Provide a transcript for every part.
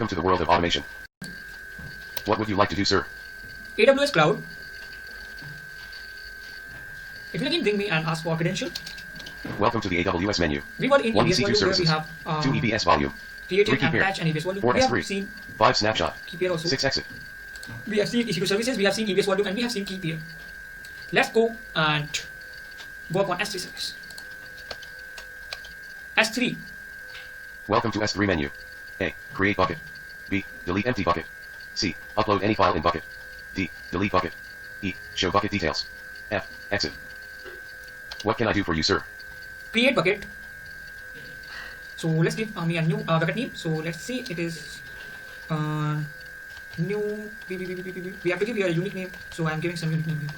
Welcome to the world of automation. What would you like to do, sir? AWS Cloud. It will again bring me and ask for credential. Welcome to the AWS menu. We were in 1 EBS EC2 volume where we services. have 2 EBS volume. 3 created keep and here. patch and EBS volume. 4 We have S3. seen 5 snapshot. keep here also. 6 exit. We have seen EC2 services, we have seen EBS volume, and we have seen keep here. Let's go and work on S3 service. S3. Welcome to S3 menu. A. Create bucket. B. Delete empty bucket. C. Upload any file in bucket. D. Delete bucket. E. Show bucket details. F. Exit. What can I do for you, sir? Create bucket. So let's give me a new bucket name. So let's say it is new. We have to give here a unique name. So I'm giving some unique name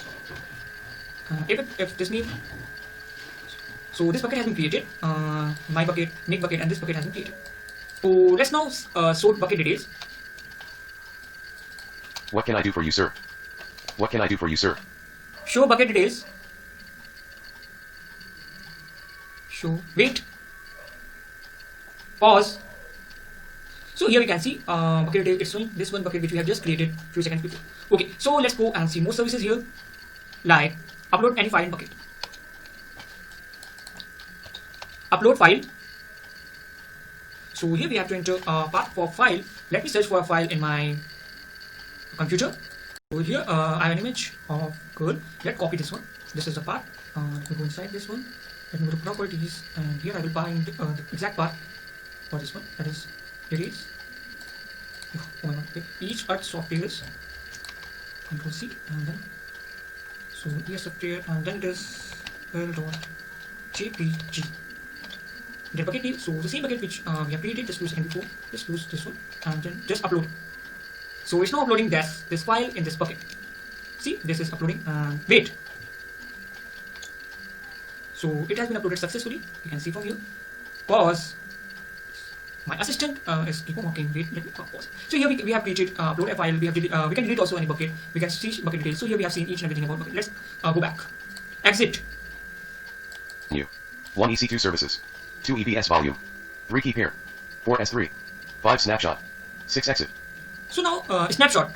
here. If this name. So this bucket has been created. My bucket, make bucket, and this bucket has been created. So let's now sort bucket details. What can I do for you, sir? What can I do for you, sir? Show bucket details. Show. Wait. Pause. So here we can see bucket detail. It's showing this one bucket which we have just created few seconds before. Okay. So let's go and see more services here. Like upload any file in bucket. Upload file. So here we have to enter a path for file. Let me search for a file in my computer. So here I have an image of girl. Let's copy this one. This is the path. Let me go inside this one. Let me go to properties, and here I will find the exact path for this one. That is details. Oh my god! Each part software is Control C, and then so here software, and then it is .jpg. The bucket name. So the same bucket which we have created just 2 seconds before. Just use this one, and then just upload. So it's now uploading this file in this bucket. See, this is uploading, and wait. So it has been uploaded successfully. You can see from here. Pause. My assistant is keep on working. Wait, let me pause. So here we have created upload a file. We can delete also any bucket. We can see bucket details. So here we have seen each and everything about bucket. Let's go back. Exit. New. 1 EC2 services. 2 EBS volume. 3 keep here. 4 S3. 5 snapshot. 6 exit. So now snapshot.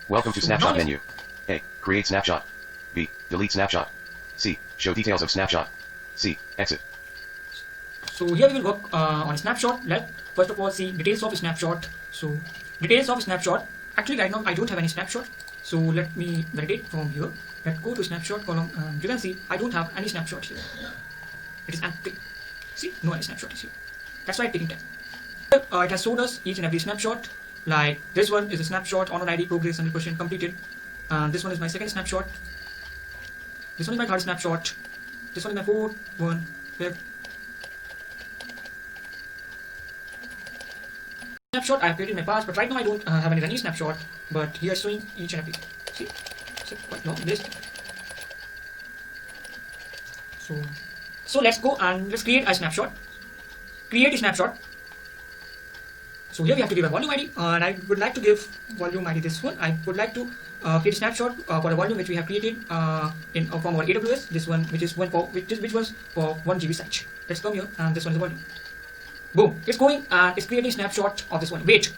Welcome to So snapshot now menu. A. Create snapshot. B. Delete snapshot. C. Show details of snapshot. C. Exit. So here we will work on a snapshot. Let's first of all see details of a snapshot. So details of a snapshot. Actually right now I don't have any snapshot. So let me validate from here. Let's go to snapshot column. You can see I don't have any snapshot here. It is empty. See, no any snapshot is here. That's why it's taking time. It has showed us each and every snapshot. Like this one is a snapshot, on ID, progress 100% completed. And this one is my second snapshot. This one is my third snapshot. This one is my fourth one. Fifth. Snapshot I have created in my past, but right now I don't have any running snapshot. But here is showing each and every. See, it's a quite long list. So let's go and let's create a snapshot. Create a snapshot. So here we have to give a volume ID, and I would like to give volume ID this one. I would like to create a snapshot for a volume which we have created in from our AWS. This one, which was for 1 GB size. Let's come here, and this one is the volume. Boom! It's going and it's creating a snapshot of this one. Wait,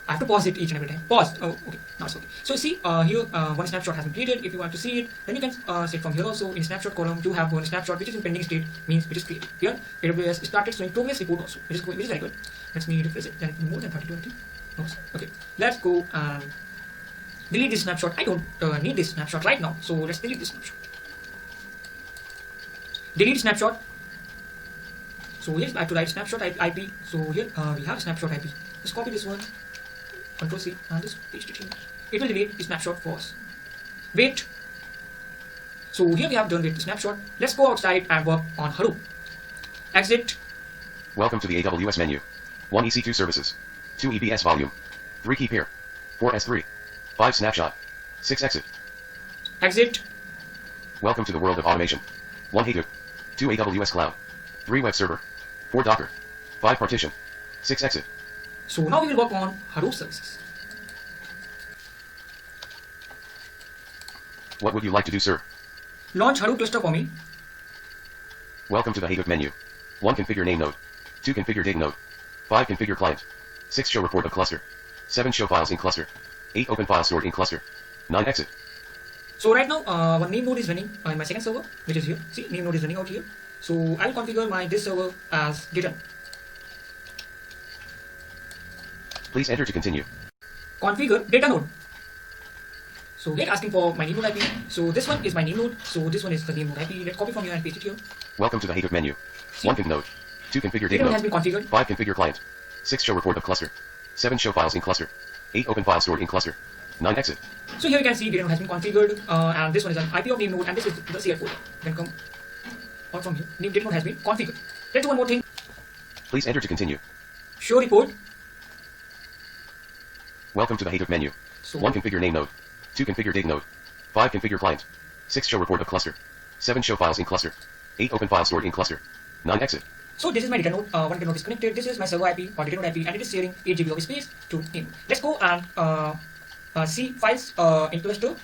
I have to pause it each and every time. Pause. Oh, okay. Now it's okay. So see here, one snapshot has been created. If you want to see it, then you can see it from here also. In snapshot column, you have one snapshot which is in pending state, means which is created. Here, AWS started showing progress report also, which is very good. Let's me refresh it. Then it will be more than 32, I think. Okay. Let's go and delete this snapshot. I don't need this snapshot right now, so let's delete this snapshot. Delete snapshot. So here I have to write snapshot IP. So here we have snapshot IP. Let's copy this one. Control C, and this paste it here. It will delete the snapshot for us. Wait. So here we have done with the snapshot. Let's go outside and work on Hadoop. Exit. Welcome to the AWS menu. 1 EC2 services. 2 EBS volume. 3 keep here. 4 S3. 5 snapshot. 6 exit. Exit. Welcome to the world of automation. 1 Hadoop. 2 AWS Cloud. 3 Webserver. 4 Docker. 5 partition. 6 exit. So now we will work on Hadoop services. What would you like to do, sir? Launch Hadoop cluster for me. Welcome to the Hadoop menu. 1 configure name node. 2 configure data node. 5 configure client. 6 show report of cluster. 7 show files in cluster. 8 open files stored in cluster. 9 exit. So right now, one name node is running in my second server, which is here. See, name node is running out here. So I will configure my this server as data node. Please enter to continue. Configure data node. So get asking for my name node IP. So this one is my name node. So this one is the name node IP. Let's copy from here and paste it here. Welcome to the Hadoop menu. See? 1 conf node. 2 configure Data data node node. has been configured. 5 configure client. 6 show report of cluster. 7 show files in cluster. 8 open files stored in cluster. 9 exit. So here you can see data node has been configured, and this one is an IP of name node, and this is the CL folder. You can come out from here. Name data node has been configured. Let's do one more thing. Please enter to continue. Show report. Welcome to the Hadoop menu. So 1 configure name node. 2 configure data node. 5 configure client. 6 show report of cluster. 7 show files in cluster. 8 open files stored in cluster. 9 exit. So this is my data node. One data node is connected. This is my server IP or data node IP, and it is sharing 8 GB of space to name. Let's go and see files in cluster.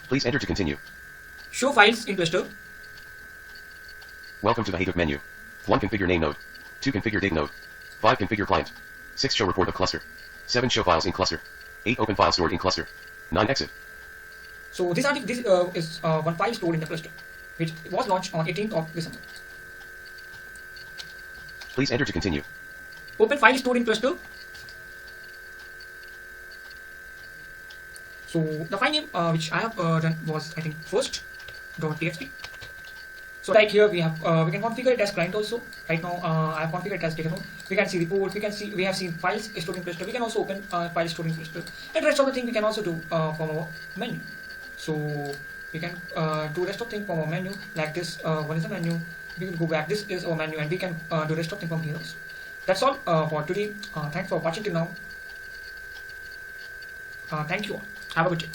Please enter to continue. Show files in cluster. Welcome to the Hadoop menu. 1 configure name node. 2 configure data node. 5 configure client. 6 show report of cluster. 7 show files in cluster. 8 open files stored in cluster. 9 exit. So this is one file stored in the cluster, which was launched on 18th of December. Please enter to continue. Open file is stored in cluster. So the file name which I have done was, I think, first.txt. So right here we have we can configure it as client also. Right now I have configured it as data node. We can see report. We have seen files stored in cluster. We can also open files stored in cluster. And rest of the thing we can also do from our menu. So we can do rest of thing from our menu like this. One is the menu. We will go back. This is our menu, and we can do rest of thing from here also. That's all for today. Thanks for watching till now. Thank you all. Have a good day.